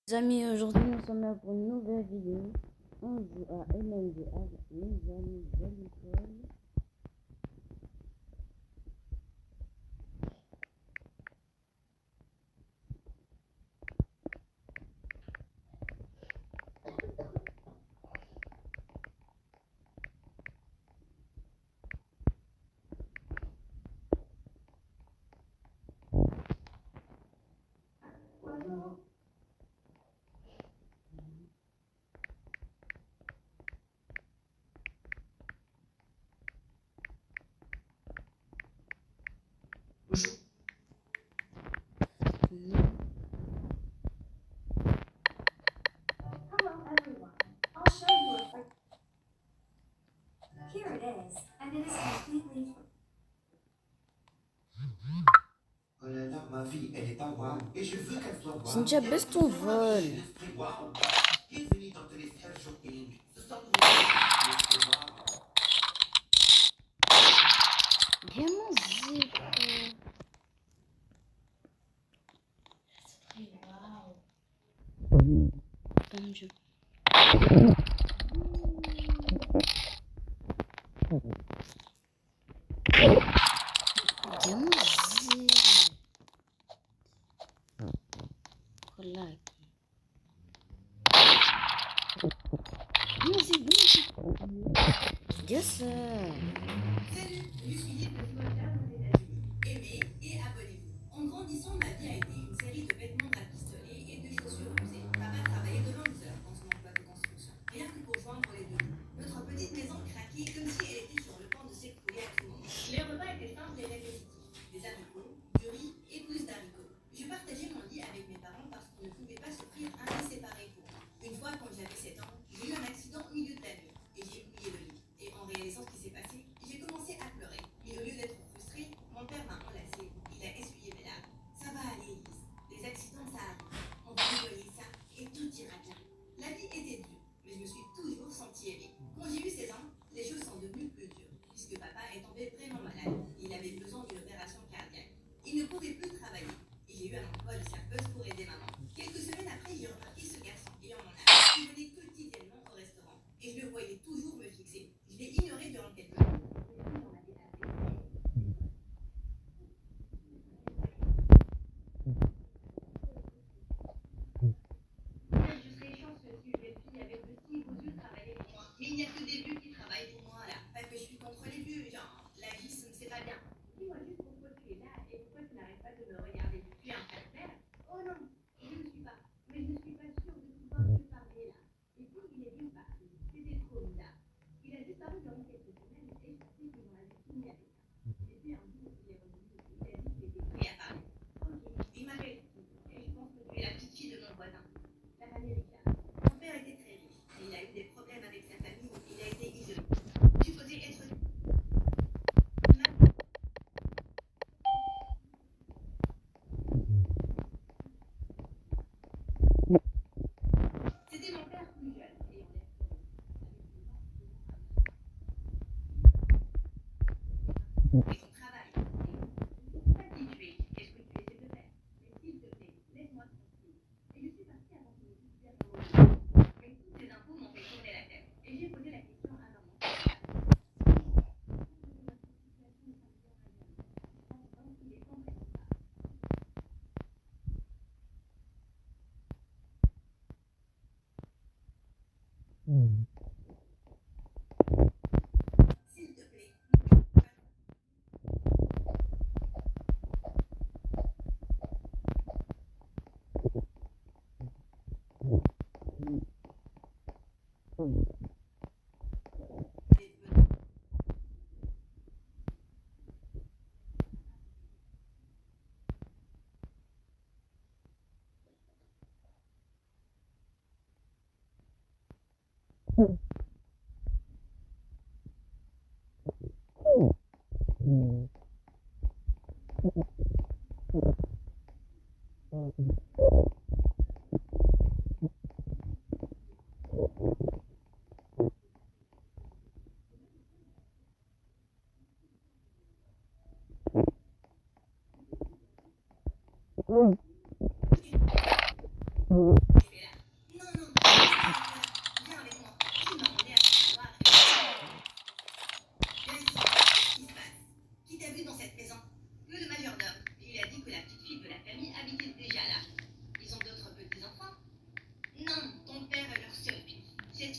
Les amis, aujourd'hui nous sommes là pour une nouvelle vidéo. On joue à MMG avec mes amis de l'école. Hello everyone. I'll show you a Here it is, and it is completely. Oh là là, ma vie, elle est pas waouh. Et je veux qu'elle soit waouh. Cynthia, Il y a baisse beaucoup ton de moi qui vol. j'ai l'esprit waouh. Bienvenue dans Telestel Shopping. Ce sont de l'esprit waouh. Vraiment zip. Ton Dieu. Vraiment zip. Relax. Vraiment zip, vraiment zip. Yes, sir. Salut, je suis Lynn de Florida aux États-Unis. Aimez et abonnez-vous. En grandissant, ma vie a été une série de vêtements rafistolés et de chaussures usées. Papa travaillait de longues heures dans son emploi de construction, rien que pour joindre les deux bouts. Notre petite maison craquait comme si elle était sur le point de s'écrouler à tout moment. Les repas étaient simples et répétitifs. Des haricots, du riz et plus d'haricots. Je partageais mon lit avec mes parents parce qu'on ne pouvait pas s'offrir un lit séparé pour moi. Une fois, quand j'avais 7 ans, j'ai eu un accident au milieu de la nuit et j'ai oublié le lit. Et en réalisant ce qui s'est passé, j'ai commencé à pleurer. Et au lieu d'être frustrée, mon père m'a enlacée. Il a essuyé mes larmes. Ça va aller, Elise. Les accidents, ça arrive. On va nettoyer ça et tout ira bien. La vie était dure, mais je me suis toujours sentie aimée. Quand j'ai eu 16 ans, les choses sont devenues plus dures, puisque papa est tombé vraiment malade. Il avait besoin d'une opération cardiaque. Il ne pouvait plus travailler. Et j'ai eu un emploi de serveuse pour aider maman. Quelques semaines après, j'ai remarqué ce garçon ayant mon âge qui venait quotidiennement au restaurant. Et je le voyais toujours me fixer. Je l'ai ignoré durant quelques jours. Peut-être je serais chanceuse si une jeune fille avec de si beaux yeux travaillait pour moi. Mais il n'y a que des vieux qui travaillent pour moi là. Pas que je suis contre les vieux, genre la vie ce ne c'est pas bien. Dis-moi juste pourquoi tu es là et pourquoi tu n'arrêtes pas de me regarder. Tu es un père. Oh non, je ne suis pas. Mais je ne suis pas sûre de pouvoir te parler là. Et puis il est bien parti. C'était trop bizarre. Il a disparu durant quelques semaines et je sais qu'ils ont avait fini avec ça. Et puis un jour il est revenu et il a dit qu'il était prêt à parler. Ok, il m'appelle et je pense que tu es la petite fille de mon voisin. La famille Ricard. Mon père était très riche et il a eu des problèmes avec sa famille. Il a été isolé. Supposé être c'était mon père plus jeune et on est et son travail. Je ne sais pas qui tu es et ce que tu essaies de faire. Mais s'il te plaît, laisse-moi tranquille. Et je suis partie avant que le judiciaire me rejoigne. Mais toutes ces infos m'ont fait tourner la tête. Et j'ai posé la question à maman. S'il te plaît.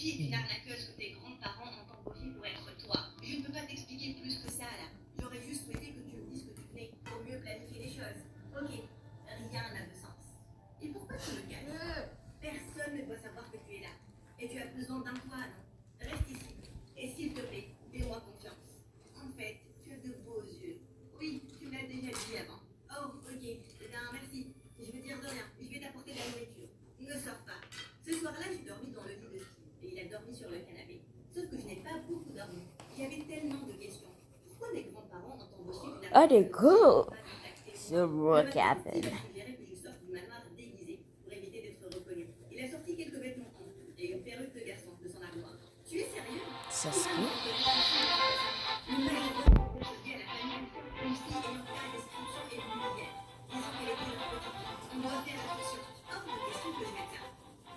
Fille d'une arnaqueuse que tes grands-parents ont embauchée pour être toi. Je ne peux pas t'expliquer plus que ça là. J'aurais juste souhaité que tu me dises que tu venais pour mieux planifier les choses. Ok, rien n'a de sens. Et pourquoi tu me caches? Personne ne doit savoir que tu es là. Et tu as besoin d'un toit, non? Reste ici. Et s'il te plaît, fais-moi confiance. En fait, tu as de beaux yeux. Oui, tu me l'as déjà dit avant. Oh, ok. Eh bien, merci. Je veux dire de rien. Je vais t'apporter de la nourriture. Ne sors pas. Ce soir-là, j'ai dormi dans le lit de Steve. Et il a dormi sur le canapé. Sauf que je n'ai pas beaucoup dormi. J'avais tellement de questions. Pourquoi mes grands-parents ont embauché une Oh, they're arnaqueuse cool. sans So me contacter moi? what Le matin, happened? Steve a suggéré que je sorte du manoir déguisé pour éviter d'être reconnu. Il a sorti quelques vêtements et une perruque de garçon de son armoire. Tu es sérieux? So sweet. Le majordome a persuadé à la famille une fille ayant pas la description et vulgaire. Disons qu'elle était leur petite fille. On doit faire attention. Hors de question que je m'éteins.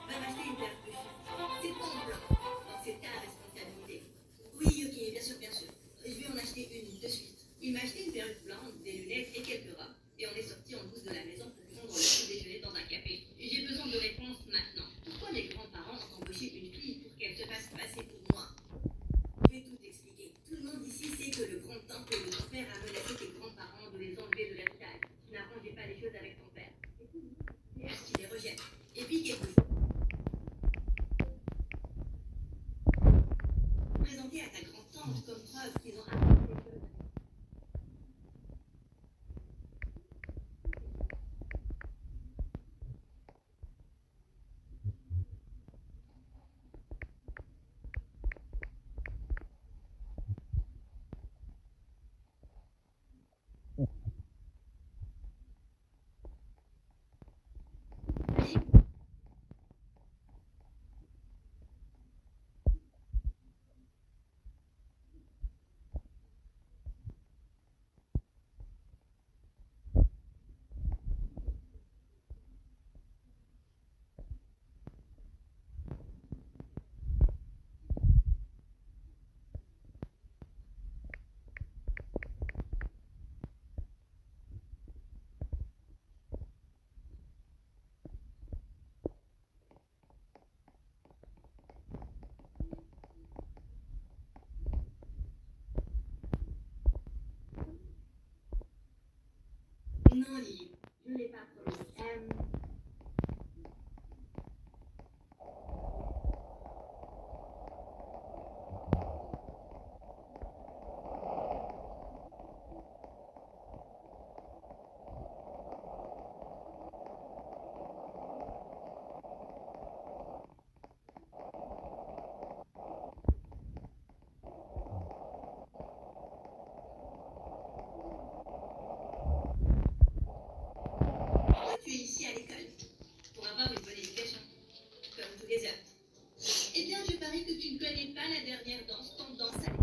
Va m'acheter une paire de cheveux. C'est ton plan. Donc c'est ta responsabilité. Oui, ok, bien sûr, bien sûr. Je vais en acheter une de suite. Il m'a acheté une perruque blanche, des lunettes et quelques robes. Et on est sortis en douce de la maison pour prendre le petit déjeuner dans un café. J'ai besoin de réponses maintenant. Pourquoi mes grands-parents ont embauché une fille pour qu'elle se fasse passer pour moi? Je vais tout expliquer. Tout le monde ici sait que le grand temple de ton père a menacé tes grands-parents de les enlever de l'héritage. Tu n'arrangeais pas les choses avec ton père. Et puis, tu les rejettes. Et puis quelque chose. Présenté à ta grand-tante comme preuve qu'ils ont arrangé les choses. Non, Lily, je ne l'ai pas promis. Pourquoi tu es ici à l'école? Pour avoir une bonne éducation, comme tous les autres. Eh bien, je parie que tu ne connais pas la dernière danse tendance à l'école.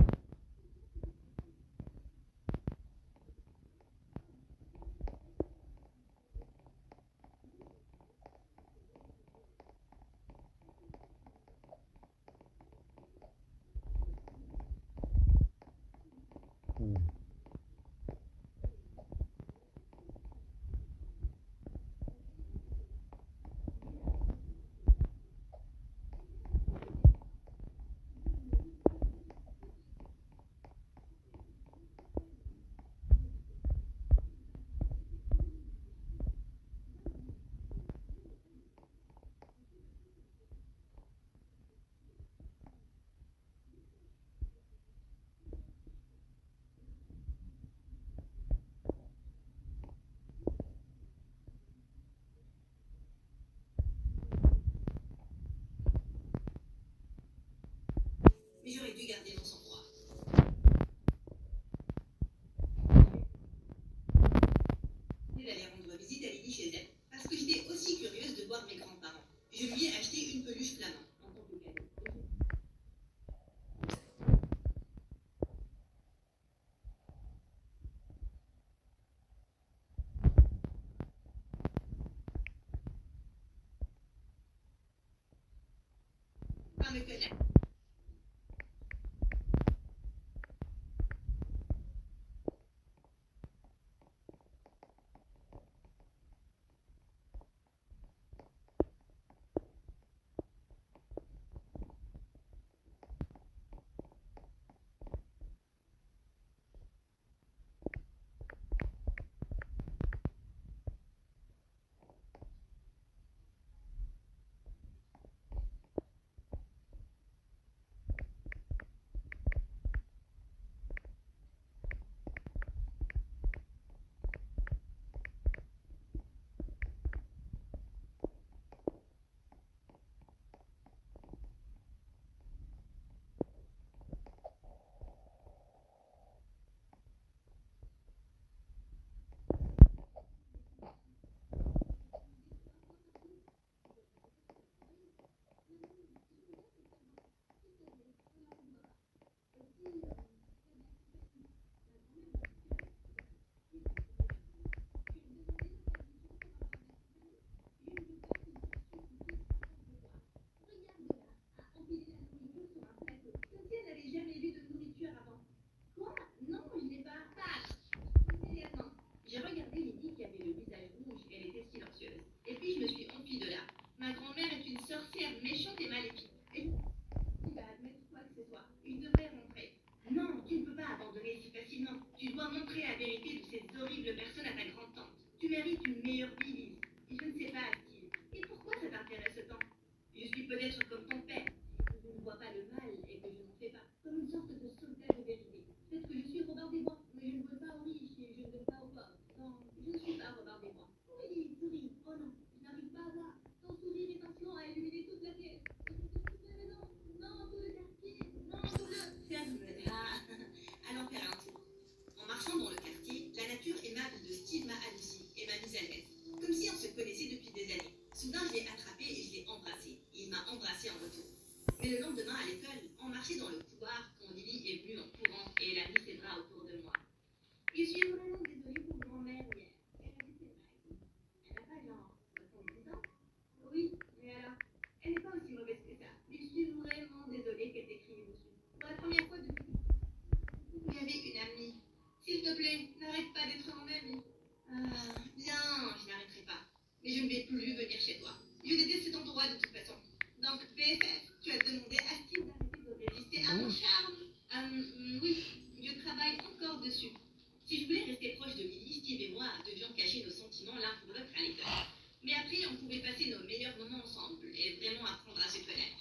Mais j'aurais dû garder mon sang-froid. Et d'aller rendre visite à Lily chez elle. Parce que j'étais aussi curieuse de voir mes grands-parents. Je lui ai acheté une peluche flamande en tant que cadeau. Pas me connaître. marché dans le couloir quand Lily est venue en courant et elle a mis ses bras autour de moi. Je suis vraiment désolée pour grand-mère hier. Elle a dit ses règles. Elle n'a pas genre 70 ans. Oui, mais alors, elle n'est pas aussi mauvaise que ça. Je suis vraiment désolée qu'elle t'écrive dessus. Pour la première fois depuis vous avez une amie. S'il te plaît, n'arrête pas d'être mon amie. Bien, je n'arrêterai pas. Mais je ne vais plus venir chez toi. Je déteste cet endroit de toute façon. Donc, BFF, tu as demandé à Steve d'arrêter de résister à mon charme. Oui, je travaille encore dessus. Si je voulais rester proche de Lily, Steve et moi devions cacher nos sentiments l'un pour l'autre à l'école. Mais après, on pouvait passer nos meilleurs moments ensemble et vraiment apprendre à se connaître.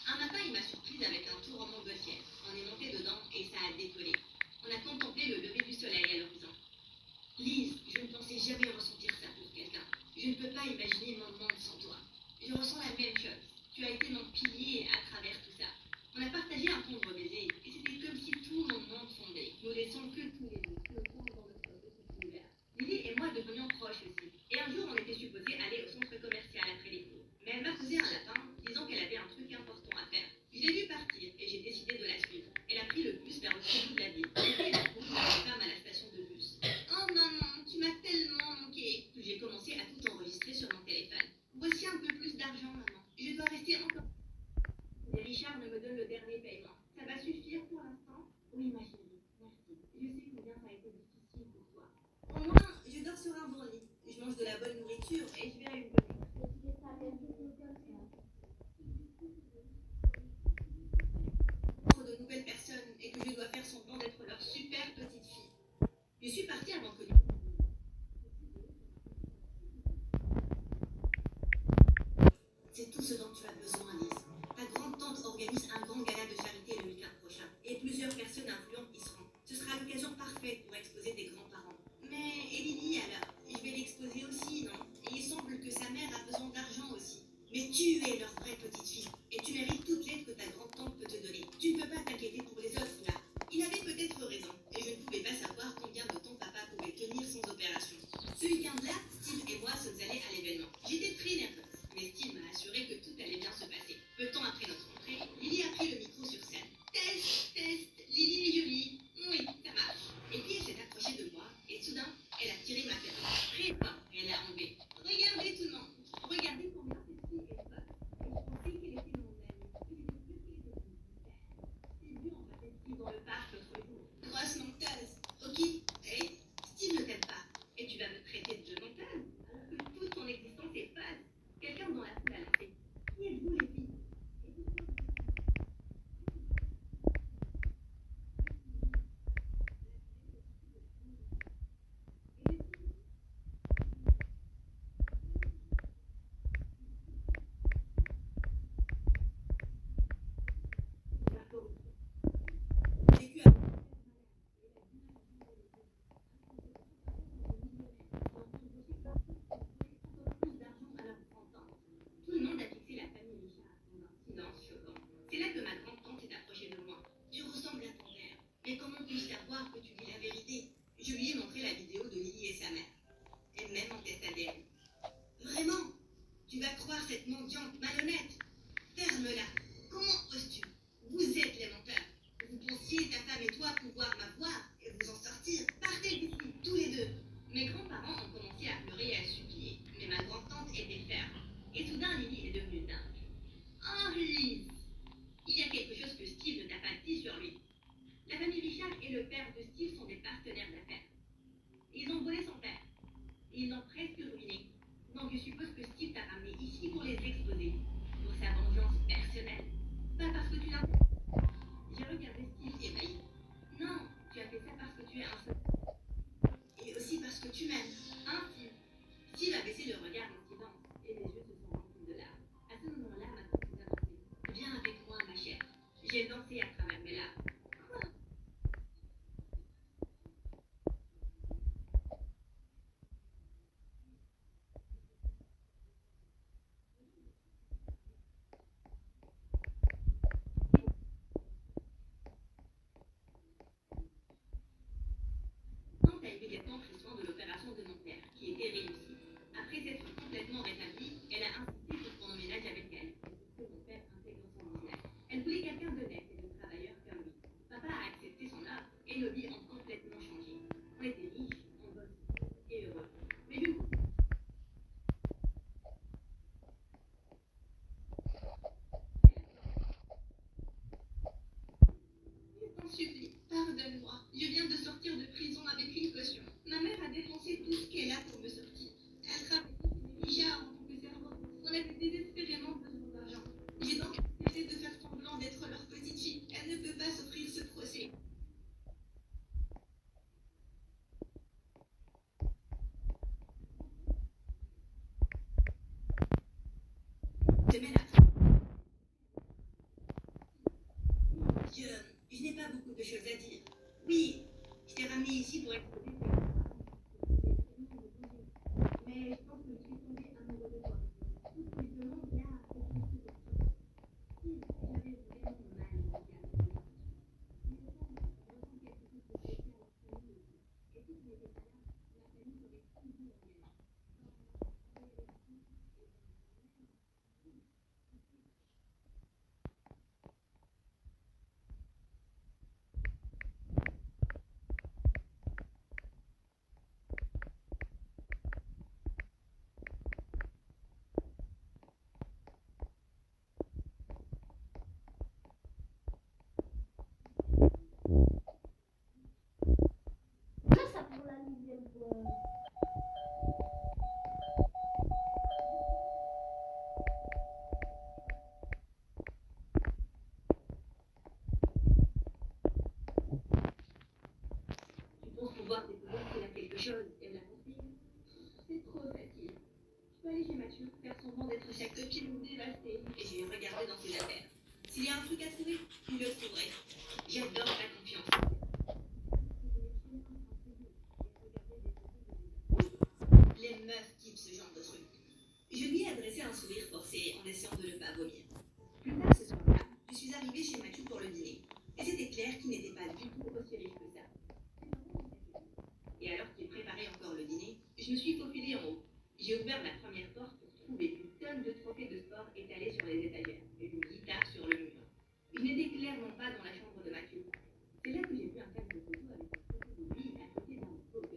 Un matin, il m'a surprise avec un tour en montgolfière. On est monté dedans et ça a décollé. On a contemplé le lever du soleil à l'horizon. Lise, je ne pensais jamais ressentir ça pour quelqu'un. Je ne peux pas imaginer mon monde sans toi. Je ressens la même chose. Tu as été mon pilier à travers tout ça. On a partagé un tendre baiser et c'était comme si tout mon monde fondait. Nous laissons que tous les deux, flottons dans notre petit univers. Lily et moi devenions proches aussi. Et un jour, on était supposés aller au centre commercial après les cours. Mais elle m'a posé un lapin, disant qu'elle avait un truc important à faire. Je l'ai vue partir et j'ai décidé de la suivre. Elle a pris le bus vers le bout de la ville. Et elle a trouvé une femme à la station de bus. Oh maman, tu m'as tellement manqué. J'ai commencé à tout enregistrer sur mon téléphone. Voici un peu plus d'argent, maman. Je dois rester encore. Et Richard ne me donne le dernier paiement. Ça va suffire pour l'instant? Oui, ma chérie, merci. Je sais combien ça a été difficile pour toi. Au moins, je dors sur un bon lit. Je mange de la bonne nourriture et je vais à une bonne école. De nouvelles personnes et que je dois faire semblant d'être leur super petite fille. Je suis partie avant que... C'est tout ce dont tu as besoin, Lise. Ta grande-tante organise un grand gala de charité le week-end prochain et plusieurs personnes influentes y seront. Ce sera l'occasion parfaite pour exposer tes grands-parents. Mais et Lily alors? Je vais l'exposer aussi, non? Et il semble que sa mère a besoin d'argent aussi. Mais tu es leur vraie petite fille et tu mérites toute l'aide que ta grande-tante peut te donner. Tu ne peux pas t'inquiéter pour les autres là. Il avait peut-être raison et je ne pouvais pas savoir combien de temps papa pouvait tenir sans opération. Ce week-end-là, Steve et moi sommes allés à l'événement. J'étais très nerveuse, mais Steve m'a assuré que tout allait bien se passer. Peu de temps après notre entrée, Lily a pris le micro sur scène. Test, test, Lily est jolie. Oui, ça marche. Et puis elle s'est approchée de moi et soudain, elle a tiré ma perruque très fort et elle l'a enlevée. Regardez tout le monde. Regardez combien cette fille est folle. Et je pensais qu'elle était mon amie. J'ai vu en fait Steve dans le parc l'autre jour. Grosse menteuse. Ok, hey, Steve ne t'aime pas. Et tu vas me traiter de menteuse alors que toute ton existence est fausse. Quelqu'un dans la foule a lancé. Qui êtes-vous les filles? Tout le monde a fixé la famille Richard dans un silence choquant. C'est là que ma grande-tante s'est approchée de moi. Tu ressembles à ton père. Mais comment puis-je savoir que tu dis la vérité? Je lui ai montré la vidéo de Lily et sa mère. Et même en test ADN. Vraiment? Tu vas croire cette mendiante malhonnête? Ferme-la. Comment oses-tu? Vous êtes les menteurs. Vous pensiez, ta femme et toi, pouvoir m'avoir et vous en sortir. Partez d'ici, tous les deux. Mes grands-parents ont commencé à pleurer et à supplier. Mais ma grande-tante était ferme. Et soudain, Lily est devenue dingue. Oh, Lise! Il y a quelque chose que Steve ne t'a pas dit sur lui. La famille Richard et le père de Steve sont des partenaires d'affaires. Ils ont volé son père. Et ils l'ont presque ruiné. Donc je suppose que Steve t'a ramené ici pour les exposer. Pour sa vengeance personnelle. Pas parce que tu l'as... J'ai regardé Steve ébahi. Non, tu as fait ça parce que tu es un seul. Et aussi parce que tu m'aimes. Hein, Steve? Steve a baissé le regard en silence. Et les yeux se sont remplis de larmes. À ce moment-là, ma tante s'est avancée. Viens avec moi, ma chère. J'ai dansé à travers mes larmes. Quoi? Tante a immédiatement pris soin de l'opération de mon père, qui était réussie. Après s'être complètement rétablie, elle a insisté pour qu'on emménage avec elle. Et pour que mon père intègre son business. Elle voulait quelqu'un d'honnête et de travail. supplie, pardonne-moi. Je viens de sortir de prison avec une caution. Ma mère a dépensé tout ce qu'elle a pour me sortir. Elle travaille chez Misha en tant que servante. On avait désespérément besoin d'argent. J'ai donc accepté de faire semblant d'être leur petite fille. Elle ne peut pas s'offrir ce procès. Semaine après. Je n'ai pas beaucoup de choses à dire. Oui, je t'ai ramené ici pour écouter. Mais je pense que je suis tombée amoureux de toi. Tout ce que je demande là, c'est que tu te retrouves. Si j'avais vraiment mal au cœur, mais je ressens quelque chose de spécial entre nous aussi. Et si tu n'étais pas là, ma famille serait toujours en galère. Comment ça pour la deuxième fois? Tu penses pouvoir découvrir qu'il a quelque chose et me la confier? C'est trop facile. Je peux aller chez Mathieu, faire semblant d'être sa copine dévastée, et je vais regarder dans ses affaires. S'il y a un truc à trouver, je le trouverai. J'adore la confiance. Les meufs kiffent ce genre de truc. Je lui ai adressé un sourire forcé en essayant de ne pas vomir. Plus tard ce soir-là, je suis arrivée chez Mathieu pour le dîner. Et c'était clair qu'il n'était pas du tout aussi riche que ça. Et alors qu'il préparait encore le dîner, je me suis faufilée en haut. J'ai ouvert la première porte pour trouver une tonne de trophées de sport étalés sur les étagères et une guitare sur le mur. Je n'étais clairement pas dans la chambre de Mathieu. C'est là que j'ai vu un cadre de photo avec une photo de lui à côté d'un beau gosse.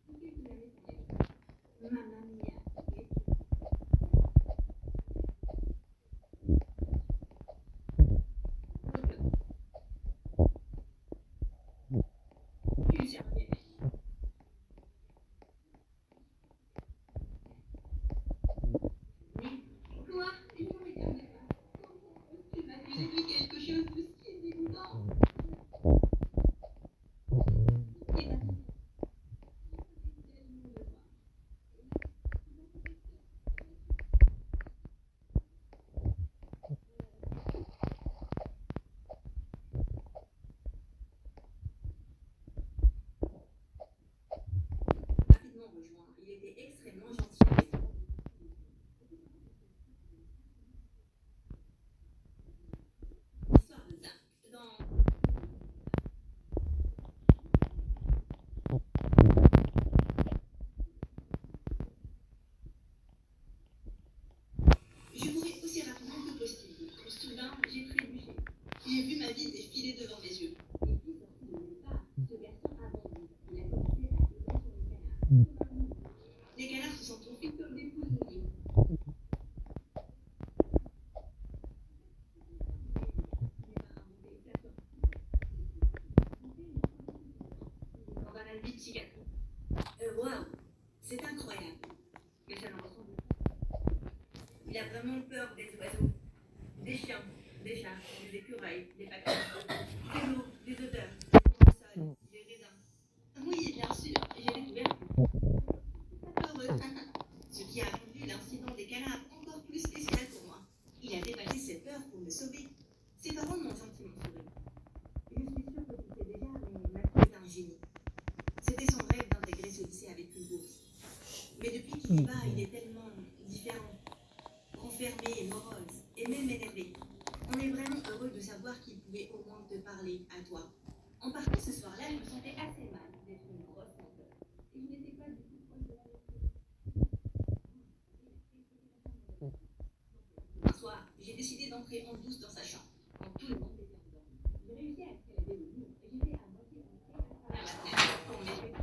Quelques années son âge. Mamma mia, et tu servais. Quoi? Il ne regardait pas. Tu m'as dit, j'ai vu quelque chose de si dégoûtant. Et là, rapidement rejoint. Il était extrêmement gentil avec moi. L'histoire de ça. Je courais aussi rapidement que possible. Soudain, j'ai trébuché. J'ai vu ma vie défiler devant mes yeux. Et puis, sorti de nulle part, ce garçon a bondi. Il a commencé à sauter sur les canards. Les canards se sont enfouis comme des poules mouillées. Dans un habit psychiatrique. Waouh, c'est incroyable. Mais ça me ressemble. Il a vraiment peur des oiseaux, des chiens, des chats, des écureuils, des papillons, de l'eau, des odeurs, des tournesols, des raisins. Oui, bien sûr, j'ai découvert heureux. Ce qui a rendu l'incident des canards encore plus spécial pour moi. Il a dépassé ses peurs pour me sauver. Ses parents m'ont gentiment souri. Je suis sûre que tu sais déjà, mais Mathieu est un génie. C'était son rêve d'intégrer ce lycée avec une bourse. Mais depuis qu'il y va, il est tellement différent, renfermé, morose et même énervé. On est vraiment heureux de savoir qu'il pouvait au moins te parler à toi. En partant ce soir-là, je me sentais assez mal d'être une grosse menteuse. Et je n'étais pas du tout proche de la vérité. Un soir, j'ai décidé d'entrer en douce dans sa chambre, quand tout le monde était endormi. J'ai réussi à escalader le mur et j'étais à moitié entrée à travers la fenêtre quand on est fait.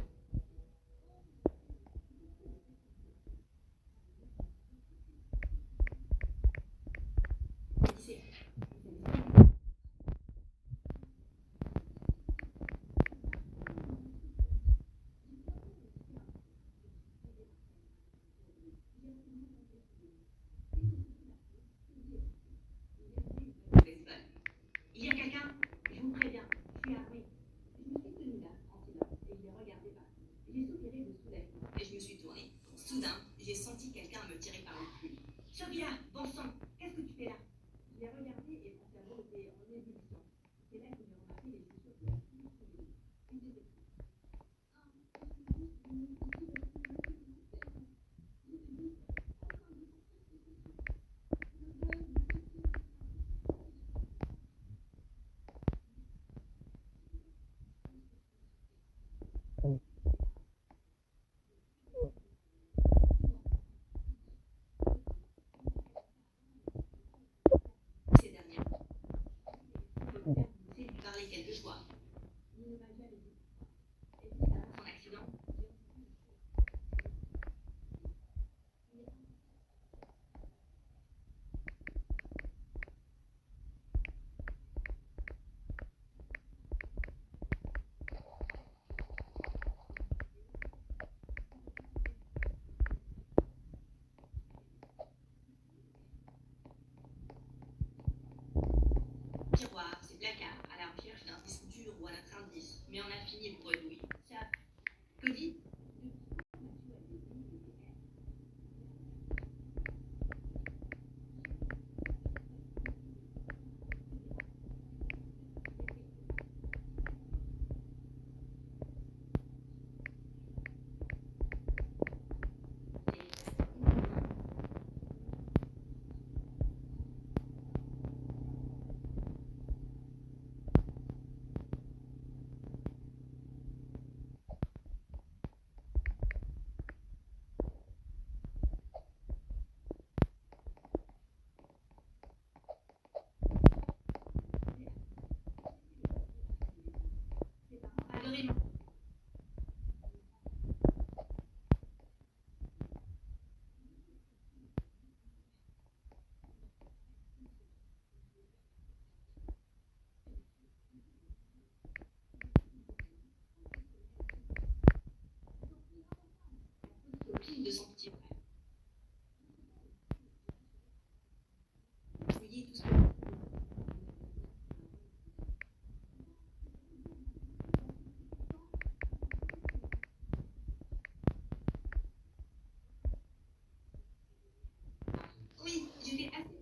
tiroirs, ses placards, à la recherche d'un disque dur ou un autre indice, mais on a fini pour bredouille. Ça, Cody, adorait copine de son petit frère. Fouiller tout ce que... Oui, j'étais assez...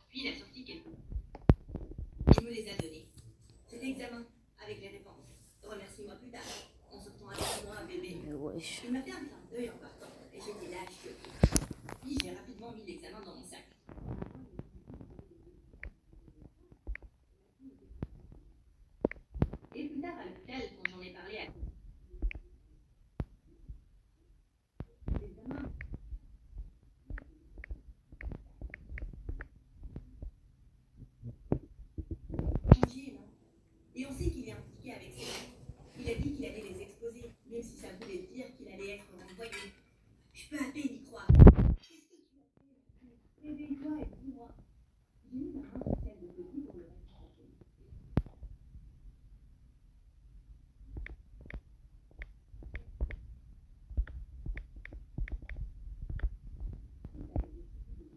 Puis il a sorti quelques... Il me les a donnés. Cet examen, avec les réponses. Remercie-moi plus tard, en sortant avec moi un bébé. Mais wesh. Il m'a fait un clin d'œil en partant, et j'étais lâche que... Puis j'ai rapidement mis l'examen dans mon sac. Et plus tard à l'hôpital, quand j'en ai parlé à... L'examen. Changé, non? Et on sait qu'il est impliqué avec ses mains. Il a dit qu'il allait les exposer, même si ça voulait dire qu'il allait être renvoyé. Je peux à peine y croire. Qu'est-ce que tu as fait? Réveille-toi et dis-moi. J'ai mis ma main sur celle de Cody pour le réconforter.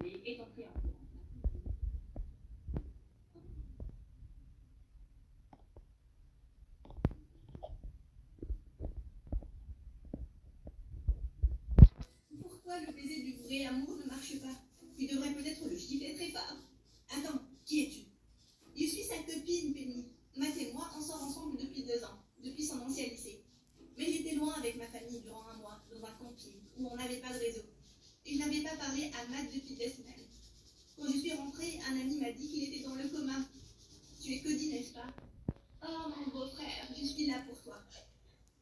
Mais est entré en courant. Pourquoi le baiser du vrai amour ne marche pas? Tu devrais peut-être le gifler très fort. Attends, qui es-tu? Je suis sa copine, Penny. Matt et moi, on sort ensemble depuis 2 ans, depuis son ancien lycée. Mais j'étais loin avec ma famille durant un mois, dans un camping, où on n'avait pas de réseau. Et je n'avais pas parlé à Matt depuis des semaines. Quand je suis rentrée, un ami m'a dit qu'il était dans le coma. Tu es Cody, n'est-ce pas? Oh, mon beau-frère, je suis là pour toi.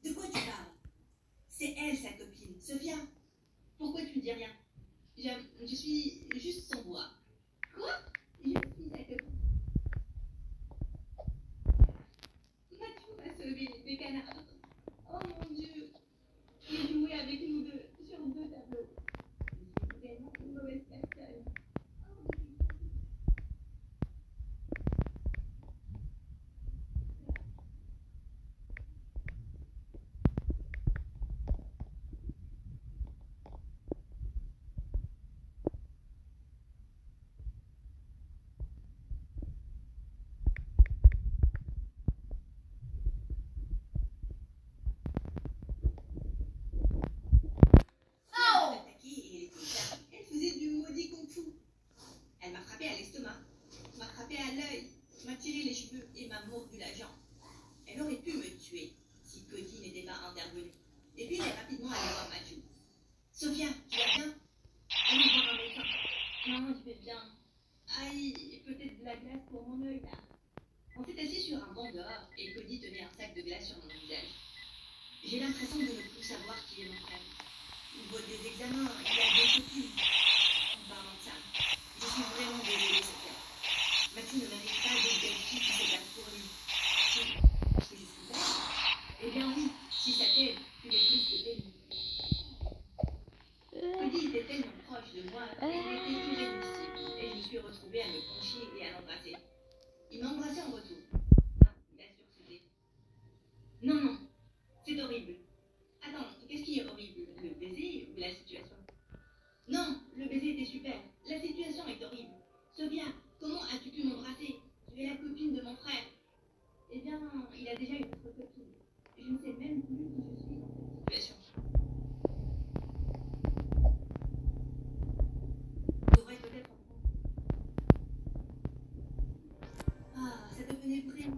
De quoi tu parles? C'est elle, sa copine, Sophia. Pourquoi tu ne dis rien? Je suis juste son voix. Quoi? Je suis sa copine. Mathieu m'a sauvé des canards. Oh mon Dieu. Il jouait avec nous deux sur 2 tableaux. Je suis vraiment une mauvaise personne. Elle m'a attaqué et elle était calme. Elle faisait du maudit kung fu. Elle m'a frappé à l'estomac, m'a frappé à l'œil, m'a tiré les cheveux et m'a mordu la jambe. Elle aurait pu me tuer si Cody n'était pas intervenu. Et puis elle est rapidement allée voir Mathieu. Sophia, tu vas bien? Allons voir un médecin. Non, je vais bien. Aïe, peut-être de la glace pour mon œil là. On s'est assis sur un banc dehors et Cody tenait un sac de glace sur mon visage. J'ai l'impression de ne plus savoir qui est mon frère. Il voit des examens, il a des copines. En parlant de ça, je suis vraiment désolée, Sophia. Mathieu ne mérite pas d'être belle fille qui se battre pour lui. Parce que je suis belle? Eh bien oui, si ça t'aide, tu l'es plus que belle. Cody était tellement proche de moi qu'il était irrésistible et je me suis retrouvée à me pencher et à l'embrasser. Il m'a embrassé en retour. Non, il a sursauté. Non, non, Je ne sais même plus qui je suis dans cette situation. Je devrais peut-être Ah, ça devenait vraiment.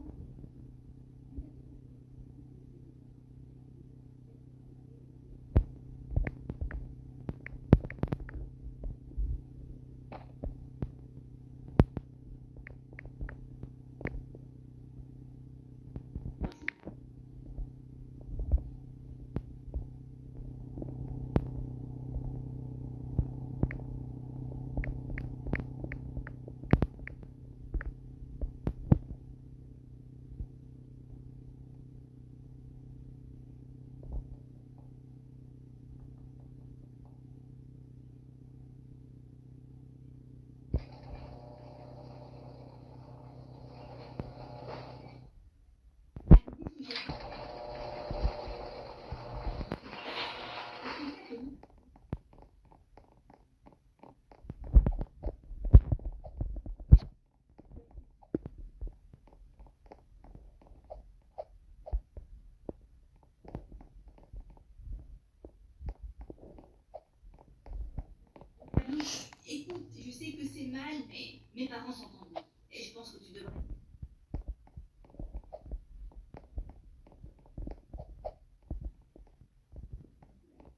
Écoute, je sais que c'est mal, mais mes parents s'entendent. Et je pense que tu devrais.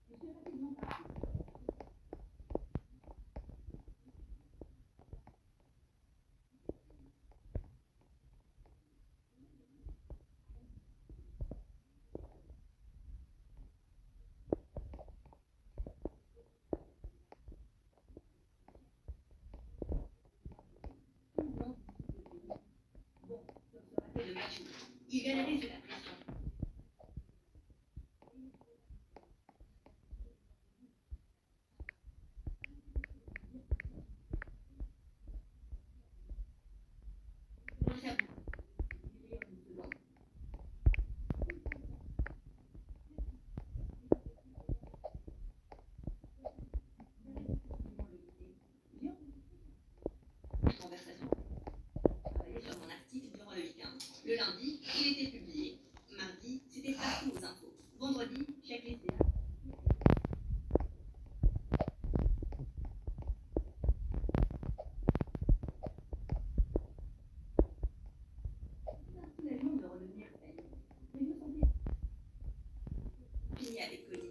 Je suis rapidement partie. Bon, comme se rappelle le match. Il galérait sous la pression. Dans sa bouche. Il est en une seconde. Viens. Conversation. Je travaillais sur mon article durant le week-end. Le lundi, il était publié. Mardi, c'était partout aux infos. Vendredi, chaque lycéen. Personnellement de redevenir belle. Mais je me sentais finie avec Cody.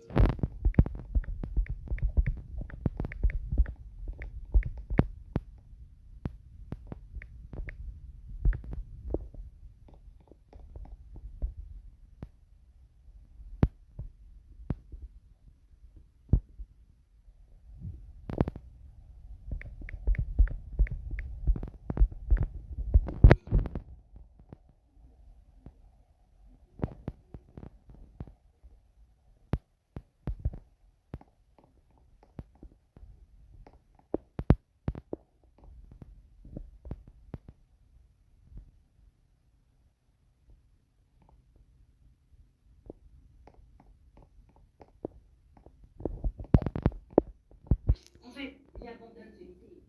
En fait, j'abandonne ce lycée.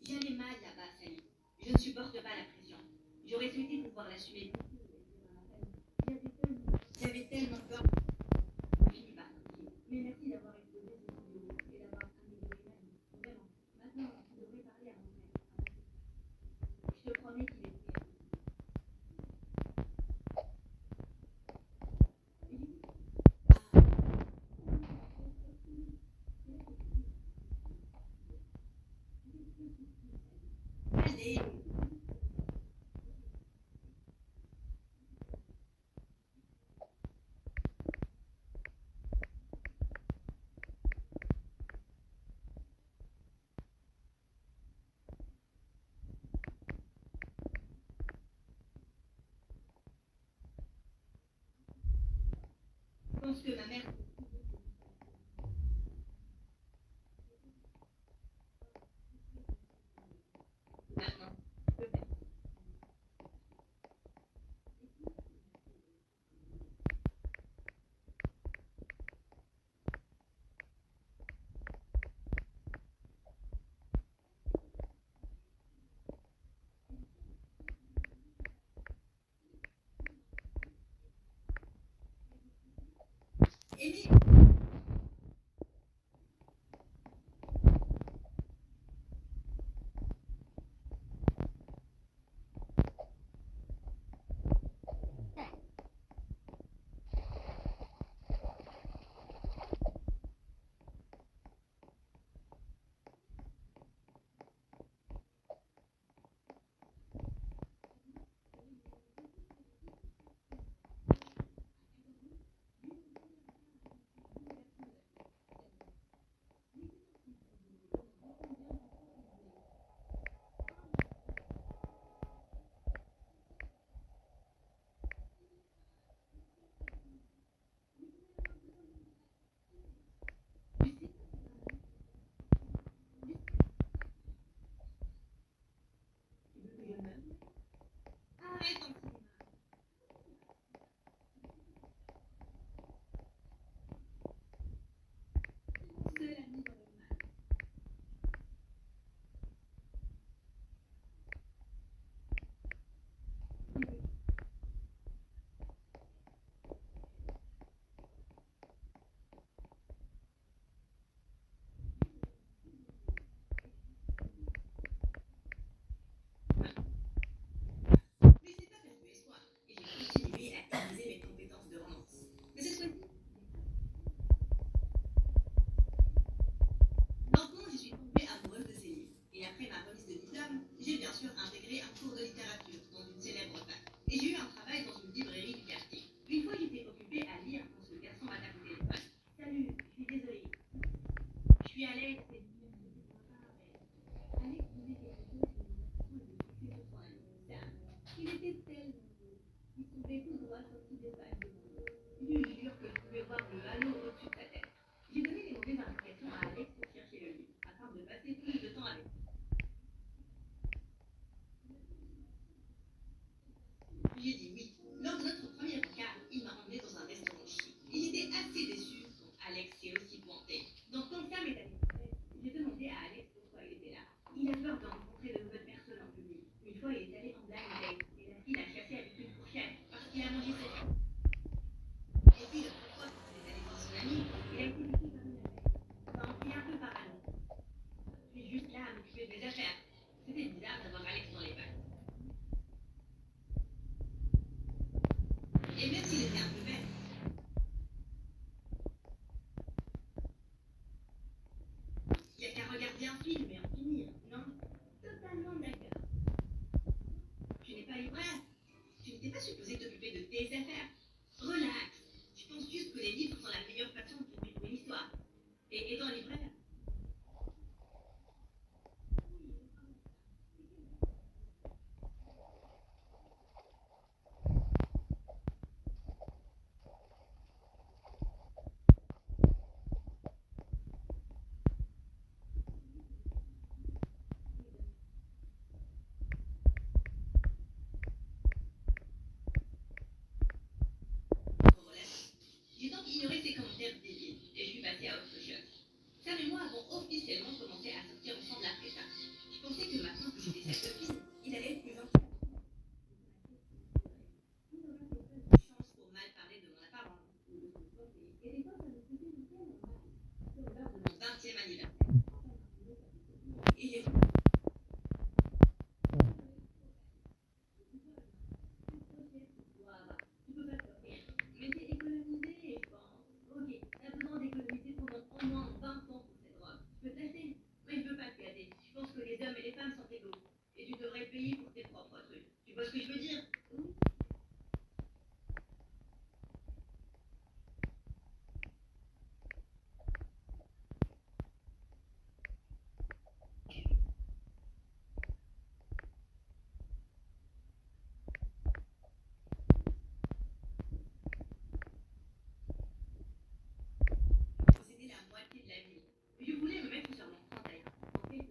J'allais mal là-bas, Sally. Je ne supporte pas la pression. J'aurais souhaité pouvoir l'assumer plus tôt et dire à ma famille. J'avais tellement peur. Je finis par sortir. Mais merci d'avoir exposé ce vidéo et d'avoir amélioré ma vie. Vraiment. Maintenant, tu devrais parler à mon frère. Je te promets qu'il est prêt. Allez. Je pense que ma mère. Maintenant. Aimez. Arrête ton cinéma. Seul ami dans le mal. Mais c'est pas perdu espoir. Et j'ai continué à aiguiser mes compétences de romance. Mais cette fois-ci, lentement, je suis tombée amoureuse de ces livres. Et après ma remise de diplôme, j'ai bien sûr intégré un cours de littérature dans une célèbre fac. Et j'ai eu un travail dans une librairie du quartier. Une fois, j'étais occupée à lire quand ce garçon m'a tapé au téléphone. Salut, je suis désolée. Je suis Alex. Et Alex disait quelque chose de mon accent et de fixer sur son ami. Sam. Il était tellement beau. Il tombait tout droit sorti des pages de mon dos. Je lui jure que je pouvais voir le halo au-dessus de sa tête. J'ai donné les mauvaises indications à Alex pour chercher le livre, afin de passer plus de temps avec lui. J'ai dit oui. Lors de notre premier rencard, il m'a emmené dans un restaurant chic. Et j'étais assez déçue quand Alex s'est aussi pointé. Donc quand Sam est allé j'ai demandé à Alex pourquoi il était là. Il a peur de rencontrer de nouvelles personnes en public. Une fois, il est allé en blind date et la fille l'a chassé avec une fourchette parce qu'il a mangé ses frites. Et puis l'autre fois, quand il est allé voir son ami, il a été piqué par une abeille. Ça en fit un peu parano. Je suis juste là à m'occuper de mes affaires. C'était bizarre d'avoir Alex dans les pattes. Et même s'il était un peu bête, il n'y a qu'à regarder un film et en finir, non? Totalement d'accord. Tu n'es pas libraire. Tu n'étais pas supposé t'occuper de tes affaires. Relax. Je pense juste que les livres sont la meilleure façon de vivre une histoire. Et étant libraire, j'ai donc ignoré ces commentaires débiles et je suis passée à autre chose. Sam et moi avons officiellement commencé à sortir ensemble après ça. Je pensais que maintenant que j'étais sa copine, il allait être plus gentil. Chance pour mal parler de mon apparence ou de son côté. Et des fois, ça me faisait tellement mal. C'était l'heure de mon 20e anniversaire. Et j'ai tu peux pas sortir. Mais j'ai économisé, je pense. Ok, t'as besoin d'économiser pendant au moins 20 ans pour cette robe. Je peux te l'acheter. Mais je veux pas te gâter. Je pense que les hommes et les femmes sont égaux. Et tu devrais payer pour tes propres trucs. Tu vois ce que je veux dire? Oui. C'était la moitié de la vie. Je voulais me mettre sur mon 31. En fait,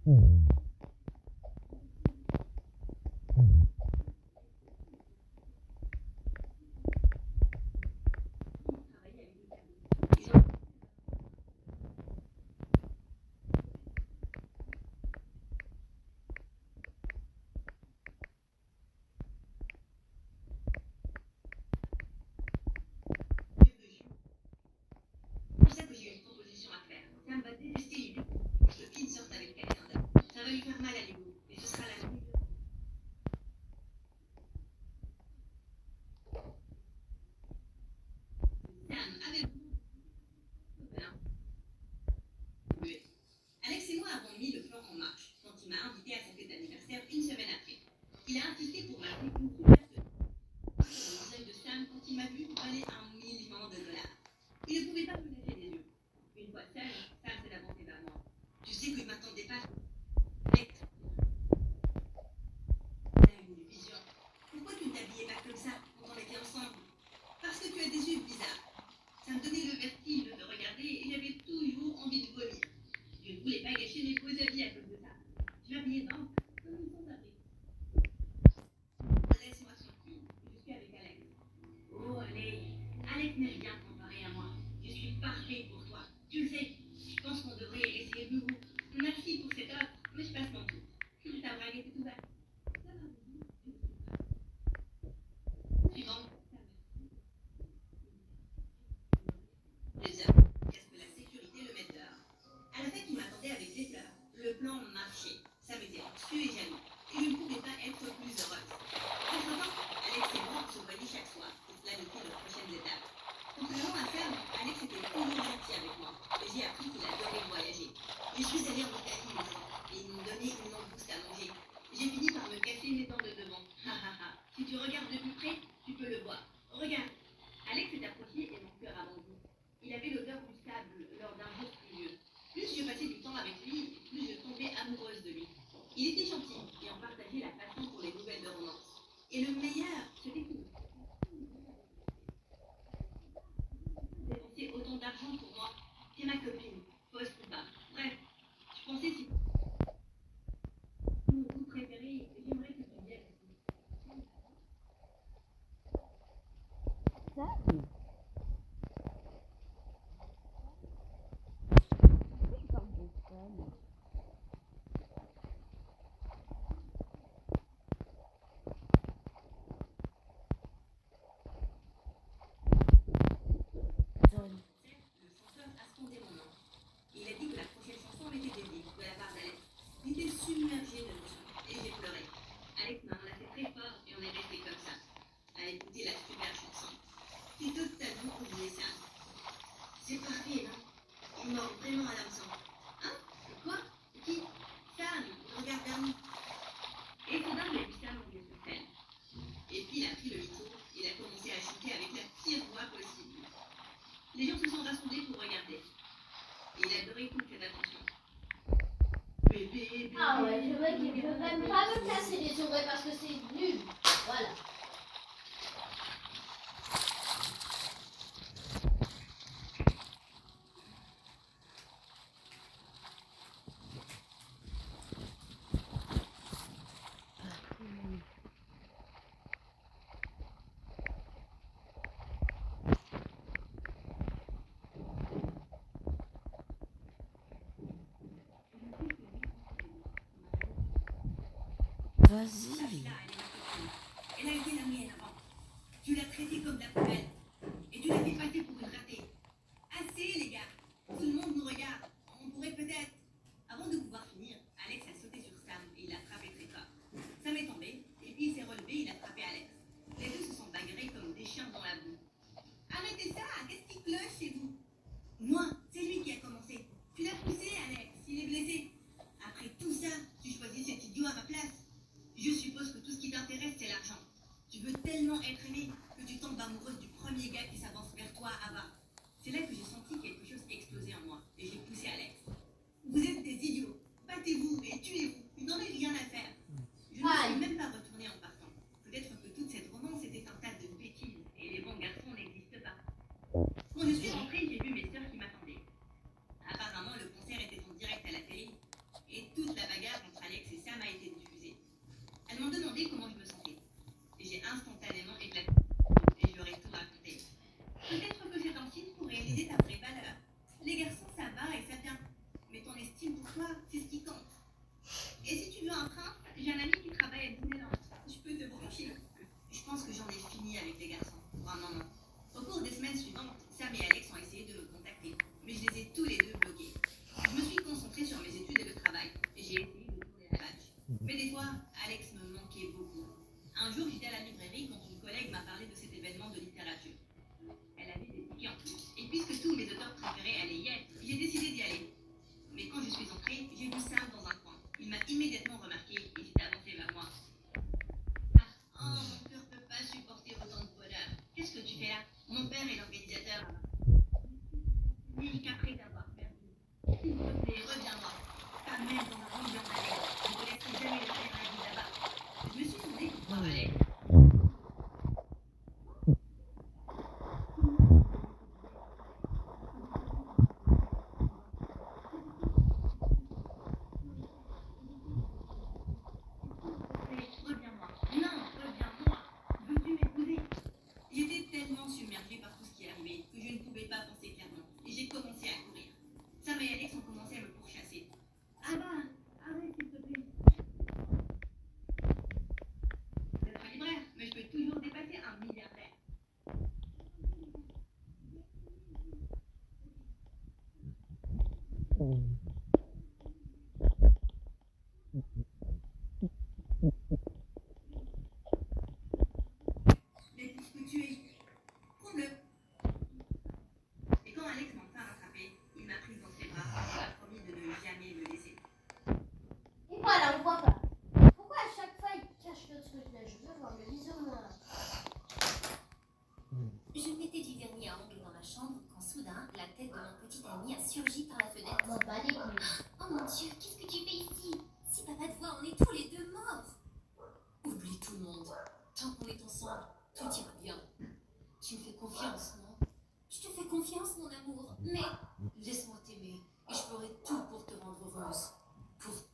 C'est pour ça que j'ai une proposition à faire. Sam va détester l'idée que ce film sorte avec Alexander. Ça va lui faire mal à l'ego. Et ce sera la même. Sam avait muet. Alex et moi avons mis le plan en marche quand il m'a invité à sa fête d'anniversaire une semaine après. Il a insisté pour m'acheter une super tenue. Le visage de Sam, quand il m'a vu, valait $1 million. Il ne pouvait pas me lâcher des yeux. Une fois seul, Sam s'est avancé vers moi. Tu sais que je m'attendais pas. Alex, tu as une vision. Pourquoi tu ne t'habillais pas comme ça quand on était ensemble? Parce que tu as des yeux bizarres. Ça me donnait le vertige de te regarder et j'avais toujours envie de vomir. Je ne voulais pas gâcher mes beaux habits à cause de ça. Je m'habillais donc comme une sans-abri. Laisse-moi tranquille, je suis avec Alex. Oh, allez, Alex n'est rien comparé à moi. Je suis parfait pour toi. Tu le sais. Je pense qu'on devrait essayer de nouveau. Merci pour cette offre, mais je passe mon tour. Ta brague était ouverte. Ça va, suivant. Les heures. Qu'est-ce que la sécurité le met dehors? À la fête, il m'attendait avec des fleurs. Le plan marchait. Ça m'était anxieux et jaloux. Et je ne pouvais pas être plus heureuse. Entre-temps, Alex et moi, on se voyait chaque soir pour planifier nos prochaines étapes. Contrairement à Sam, Alex était toujours gentil avec moi. Et j'ai appris qu'il adorait voyager. Je suis allée en Italie une fois. Et ils m'ont donné une langouste à manger. J'ai fini par me casser mes dents de devant. Ha ha ha. Si tu regardes de plus près, tu peux le voir. Regarde. Alex s'est approché et mon cœur a bondi. Il avait l'odeur du sable lors d'un jour pluvieux. Plus je passais du temps avec lui, plus je tombais amoureuse de lui. Il était gentil et on partageait la passion pour les nouvelles de romance. Et le meilleur, c'était que dépenser autant d'argent pour moi. C'est ma copine, fausse ou pas. Bref, je pensais si mon goût préféré, j'aimerais que tu viennes aussi. Ça, c'est comme des femmes. Le chanteur a scandé mon nom. Il a dit que la prochaine chanson m'était dédiée de la part d'Alex. J'étais submergée d'émotions et j'ai pleuré. Alex m'a enlacé très fort et on est resté comme ça, à écouter la super chanson. J'ai totalement oublié ça. C'est parfait, non? Il mord vraiment à l'hameçon. Hein? Quoi? Qui? Sam, regarde vers nous. Et soudain, j'ai vu Sam monter sur scène. Et puis il a pris le micro, il a commencé à chanter avec la pire voix possible. Les gens se sont rassemblés pour regarder. Et il adorait toute cette attention. Bébé, Ah ouais, je veux qu'il ne peut même pas me casser les oreilles parce que c'est nul. Voilà. Vas-y. Elle a été la mienne avant. Tu l'as traitée comme de la poubelle. Et tu l'as fait passer pour une ratée. Assez, les gars. Tout le monde nous regarde. On pourrait peut-être. Avant de pouvoir finir, Alex a sauté sur Sam et il l'a frappé très fort. Sam est tombé, et puis il s'est relevé et il a frappé Alex. Les deux se sont bagarrés comme des chiens dans la boue. Arrêtez ça! Qu'est-ce qui cloche chez vous? Moi, c'est lui qui a commencé. Tu l'as poussé, Alex. Il est blessé. Après tout ça, tu choisis cet idiot à ma place. Je suppose que tout ce qui t'intéresse, c'est l'argent. Tu veux tellement être aimé que tu tombes amoureuse du premier gars qui s'avance vers toi à bas. C'est là que j'ai senti quelque chose exploser en moi et j'ai poussé Alex. Vous êtes des idiots. Battez-vous et tuez-vous. Vous n'en avez rien à faire. Je ne suis même pas retournée en partant. Peut-être que toute cette romance était un tas de bêtises et les bons garçons n'existent pas. Quand je suis rentrée, j'ai vu mes sœurs qui m'attendaient. Apparemment, le concert était en direct à la télé et toute la bagarre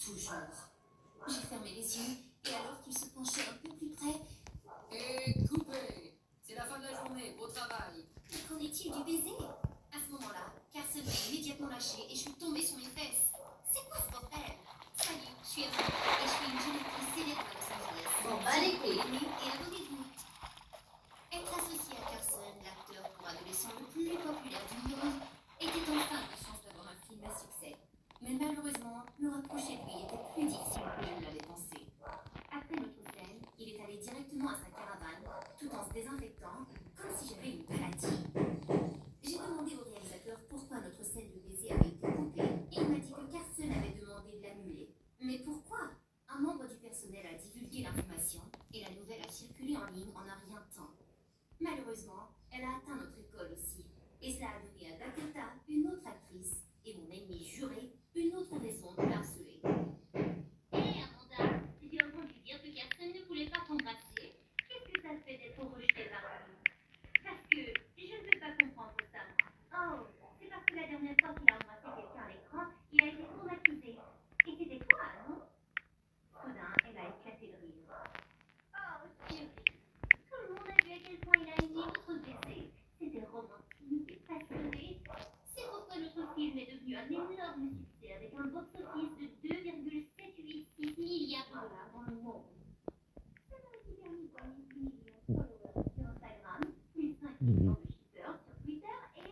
toujours. J'ai fermé les yeux et alors qu'il se penchait un peu plus près. Et coupé. C'est la fin de la journée, au travail. Mais qu'en est-il du baiser? À ce moment-là, Carson m'a immédiatement lâché et je suis tombée sur mes fesses. C'est quoi ce bordel? Salut, je suis Evan et je suis une jeune actrice célèbre à Los Angeles. Bon, bah, les couilles. Et abonnez-vous. Être associé à Carson, l'acteur pour adolescents le plus populaire du monde, était enfin ma chance d'avoir un film à succès. Mais malheureusement, me rapprocher de lui était plus difficile que je ne l'avais pensé. Après notre scène, il est allé directement à sa caravane, tout en se désinfectant, comme si j'avais une maladie. J'ai demandé au réalisateur pourquoi notre scène de baiser avait été coupée, et il m'a dit que Carson avait demandé de l'annuler. Mais pourquoi? Un membre du personnel a divulgué l'information, et la nouvelle a circulé en ligne en un rien de temps. Malheureusement, elle a atteint notre école aussi, et cela a donné à Dakota, une autre actrice, et mon ennemi juré, une autre raison de la harceler. Hé Amanda, tu as entendu dire que Carson ne voulait pas t'embrasser. Qu'est-ce que ça te fait d'être rejetée par lui? Parce que je ne peux pas comprendre ça, moi. Oh, c'est parce que la dernière fois qu'il a embrassé quelqu'un à l'écran, il a été traumatisé. Et c'était toi, non? Soudain, elle a éclaté de rire. Oh, chérie, tout le monde a vu à quel point il a aimé notre baiser. C'était romantique et passionné. C'est pourquoi notre film est devenu un énorme succès avec un box-office de 2,786 milliards de dollars dans le monde. Ça m'a aussi permis de gagner 10 millions de followers sur Instagram, plus 5 millions de shippers sur Twitter et...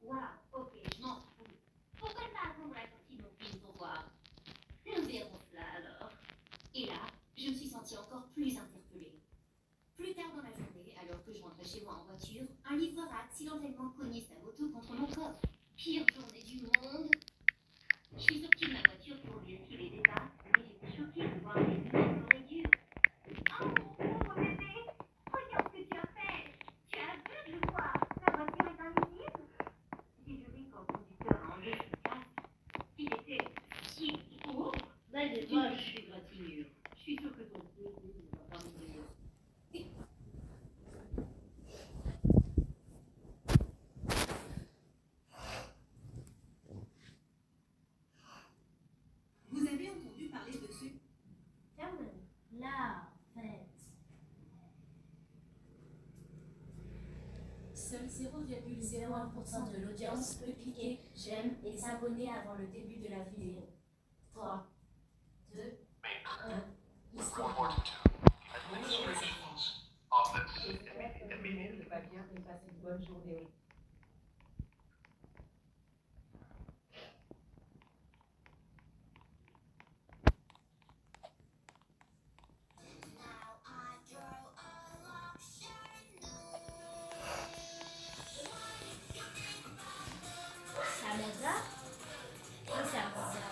Waouh, ok, je m'en fous. Pourquoi pas attendre la sortie de mon film pour voir? Nous verrons cela alors. Et là, je me suis sentie encore plus interpellée. Plus tard dans la journée, alors que je rentrais chez moi en voiture, un livreur a accidentellement cogné sa moto contre mon coffre. Pire journée du monde. Je suis sortie de ma voiture pour vérifier les dégâts, mais j'étais choquée de voir les lunettes d'oreillure. Oh, mon pauvre bébé, regarde ce que tu as fait. Tu as vu, je vois. Ta voiture est invisible. J'ai juré quand le conducteur a enlevé son casque. Il était si haut. Belle de Une petite égratignure. Je suis sûre que ton bébé ne va pas mourir. Vous avez entendu parler de ce... La fête. Seul 0,01% de l'audience peut cliquer j'aime et s'abonner avant le début de la vidéo. 3, 2, 1, histoire. J'espère que tout le monde va bien et passe une bonne journée. Amanda? Oui, c'est Amanda.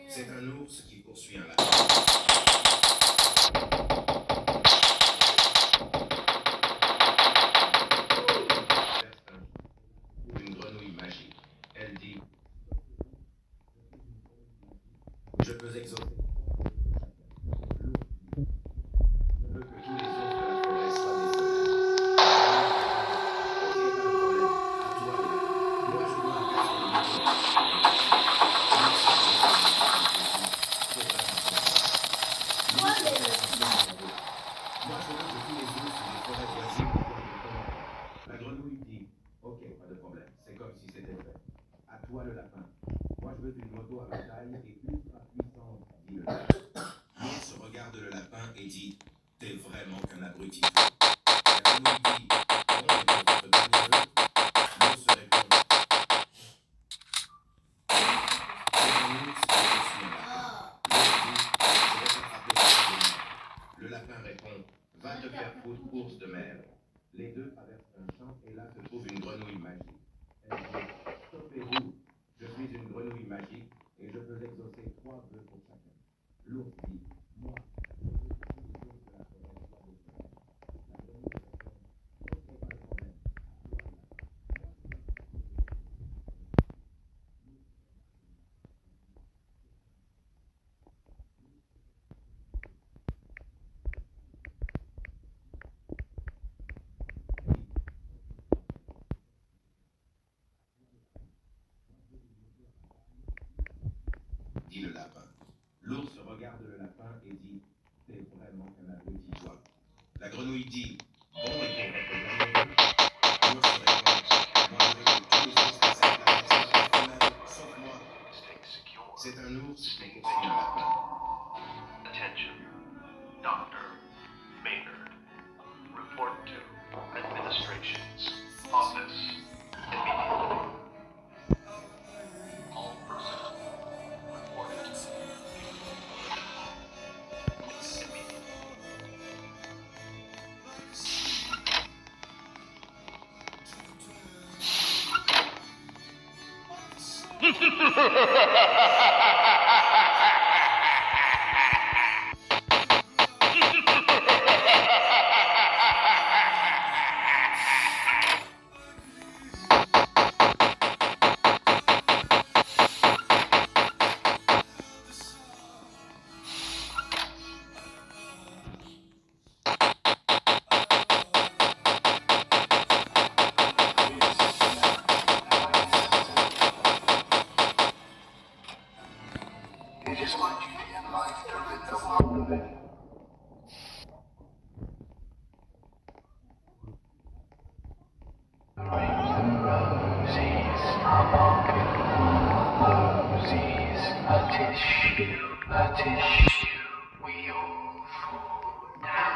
C'est un ours qui poursuit un lapin. Une grenouille magique. Elle dit: je peux exaucer. Je veux que tous les ours de la forêt soient des sauvages. Ok, pas de problème. À toi, moi je dois un casque de moto. abruti. La grenouille dit « Bon, et pour votre dernier vœu ?» L'ours répond « C'est un ours et je suis un lapin. » L'ours dit « Je vais t'attraper par la main. » Le lapin répond « Va te faire foutre, ours de mer. » Les deux traversent un champ et là se trouve une grenouille magique. Elle dit « Stoppez-vous, je suis une grenouille magique et je peux exaucer 3 vœux pour chacun. » L'ours dit « Moi, je veux que tous les ours de la forêt soient des frères. » La grenouille répond « Ok, pas de problème. À toi, dit le lapin. L'ours regarde le lapin et dit « T'es vraiment un abruti, toi. » La grenouille dit « Bon, et pour votre dernier vœu ?» L'ours répond « Moi, je veux que tous les ours de cette planète soient des femelles, sauf moi. » C'est un ours, mais aussi un lapin. Attention. Dr. Maynard. Report to Administration's office immediately. All personnel reported immediately. It is my duty in life to rid the world of it. Roses, roses, a tissue, we all fall down.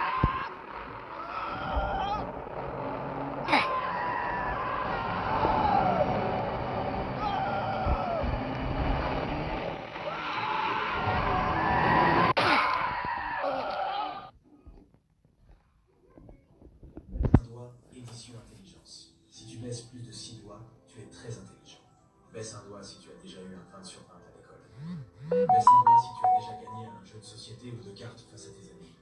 Édition intelligence. Si tu baisses plus de 6 doigts, tu es très intelligent. Baisse un doigt si tu as déjà eu un 20 sur 20 à l'école. Baisse un doigt si tu as déjà gagné à un jeu de société ou de cartes face à tes amis.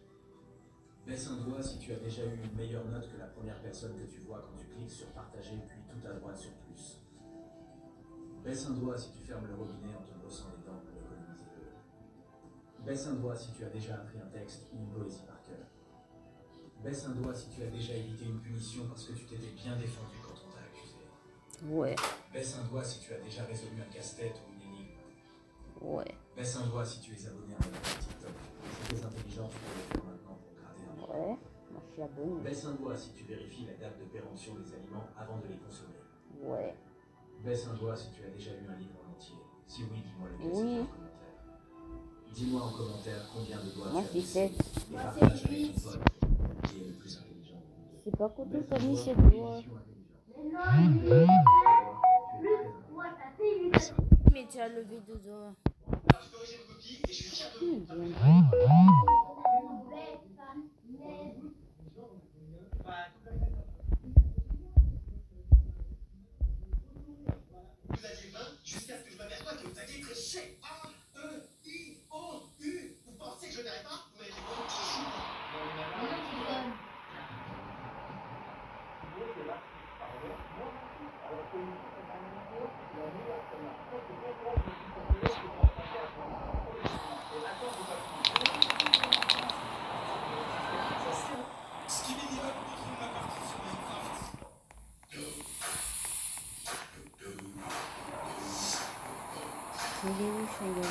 Baisse un doigt si tu as déjà eu une meilleure note que la première personne que tu vois quand tu cliques sur partager puis tout à droite sur plus. Baisse un doigt si tu fermes le robinet en te brossant les dents pour économiser l'eau. Baisse un doigt si tu as déjà appris un texte ou une poésie par cœur. Baisse un doigt si tu as déjà évité une punition parce que tu t'étais bien défendu quand on t'a accusé. Ouais, Baisse un doigt si tu as déjà résolu un casse-tête ou une énigme. ouais, Baisse un doigt si tu es abonné à un compte TikTok. Si tu es intelligent, tu peux le faire maintenant pour gratter un peu. ouais. Moi, je suis abonné. Baisse un doigt si tu vérifies la date de péremption des aliments avant de les consommer. Ouais. Baisse un doigt si tu as déjà lu un livre en entier. Si oui, dis-moi lequel Oui. c'est en commentaire. Dis-moi en commentaire combien de doigts Moi, tu as c'est baissé. Et Moi, partage c'est avec ton huit. pote qui est le plus intelligent. C'est pas quand Baisse on un t'a mis doigt, ses doigts. édition intelligente. Mais non, Tu es très moi, ça fait Mais tu as levé 2 doigts. J'ai corrigé une copie et je suis fier de Bien. Vous aviez 20 jusqu'à ce que je m'aperçoive que vous aviez triché. A-E-I-O-U. Vous pensez que je n'aurais pas? Vous m'avez fait beaucoup de tricher. Il est où, Shanghai?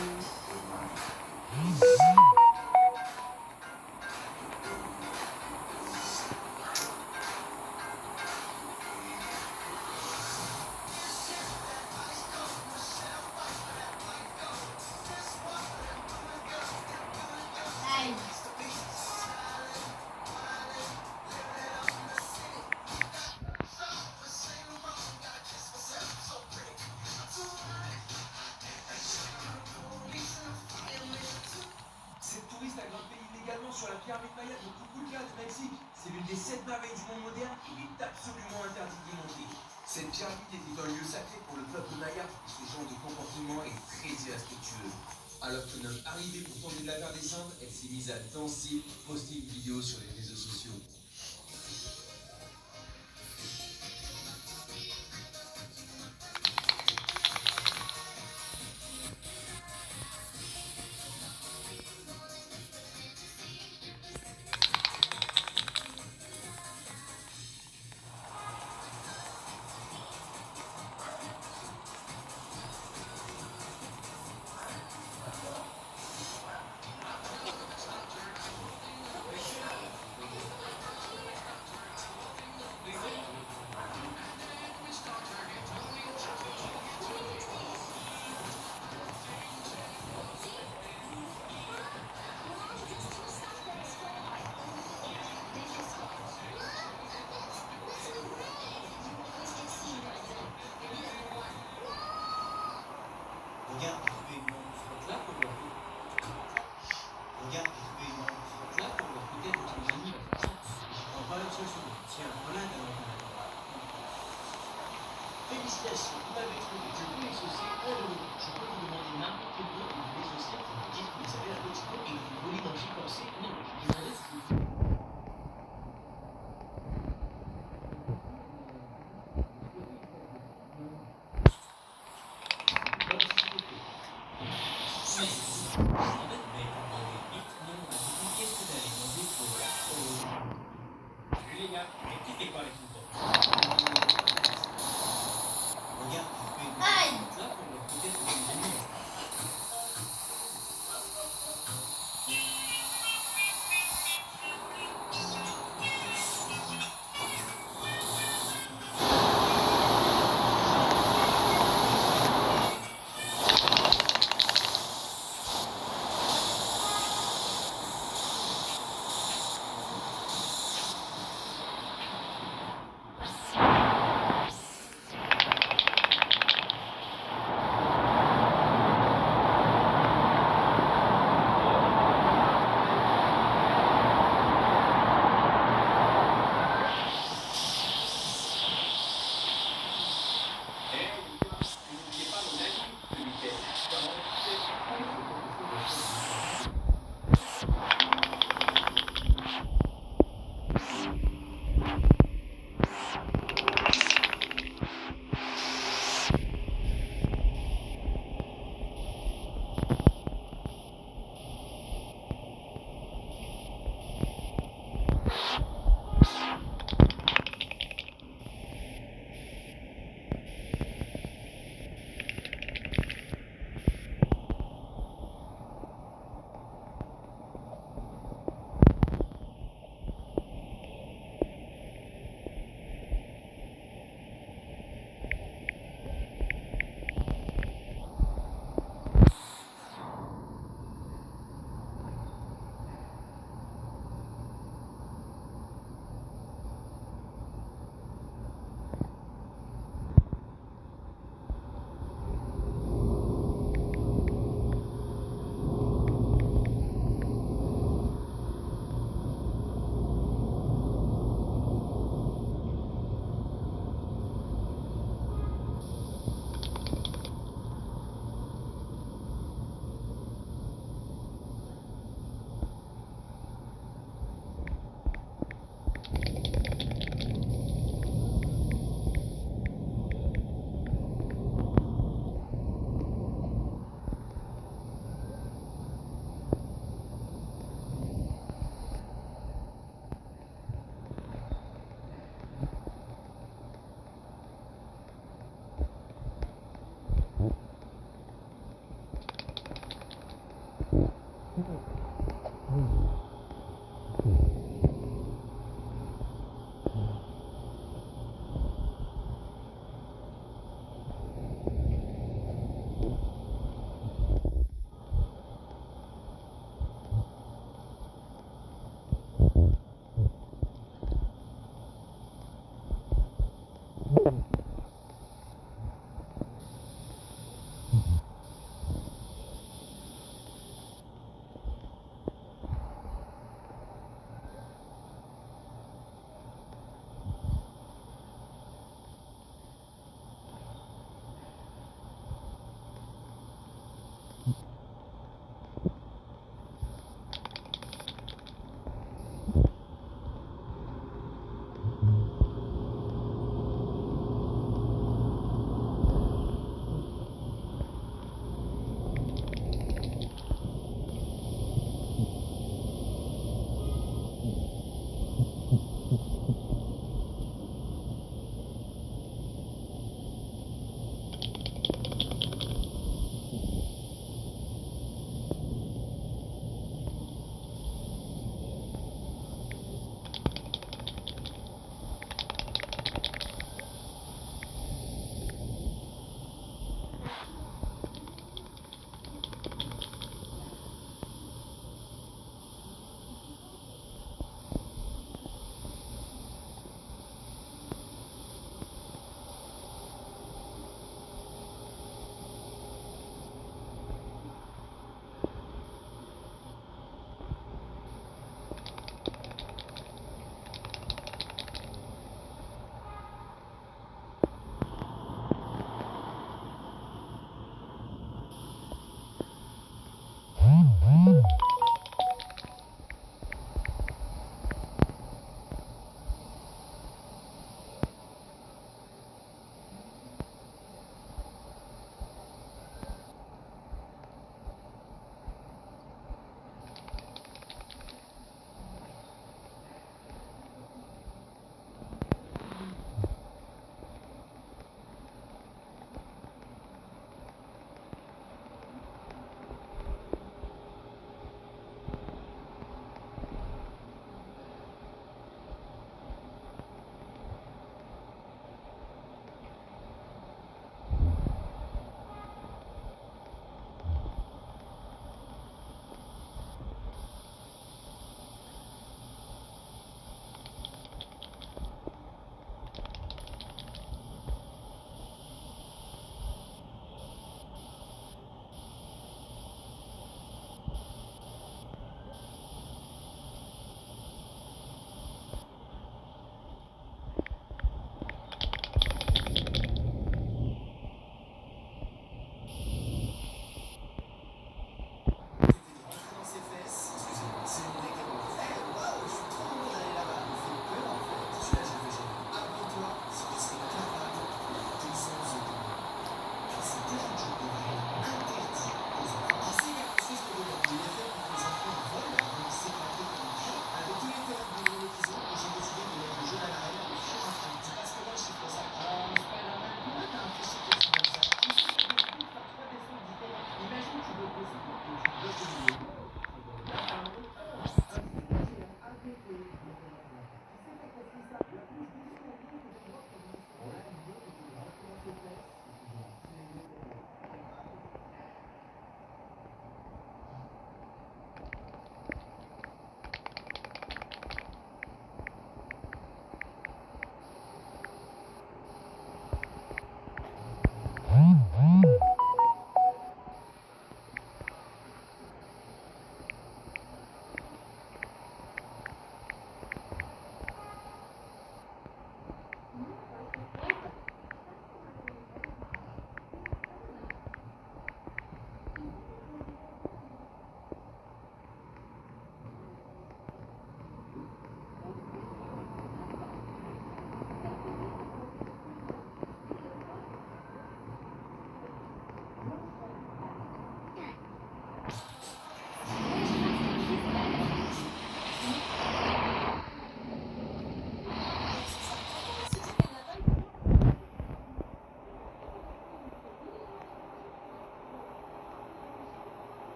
Pyramide Maya de Cuculcán du Mexique. C'est l'une des 7 merveilles du monde moderne. Il est absolument interdit d'y monter. Cette pyramide était un lieu sacré pour le peuple maya. Ce genre de comportement est très irrespectueux. Alors qu'un homme arrivé pour tenter de la faire descendre, elle s'est mise à danser, poster une vidéo sur les réseaux sociaux. Regarde, il fait une montre là pour leur Regarde, il fait une montre là pour leur peut-être ton ami va faire ça. Je prends pas une seule seconde. Tiens, voilà un talent. Félicitations, vous m'avez trouvé. Je peux exaucer un de vos. Je peux vous demander n'importe quoi et vous l'exaucer pour vous dire que vous avez un petit peu et que vous voulez manger comme c'est. Non, je demandais ce que vous.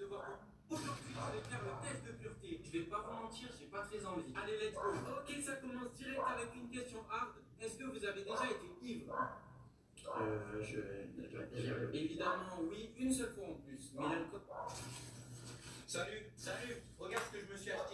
devoir. Aujourd'hui, je vais faire le test de pureté. Je vais pas vous mentir, j'ai pas très envie. Allez, let's go. Ok, ça commence direct avec une question hard. Est-ce que vous avez déjà été ivre? Évidemment, oui, une seule fois en plus. Mais l'alcool. Salut, regarde ce que je me suis acheté.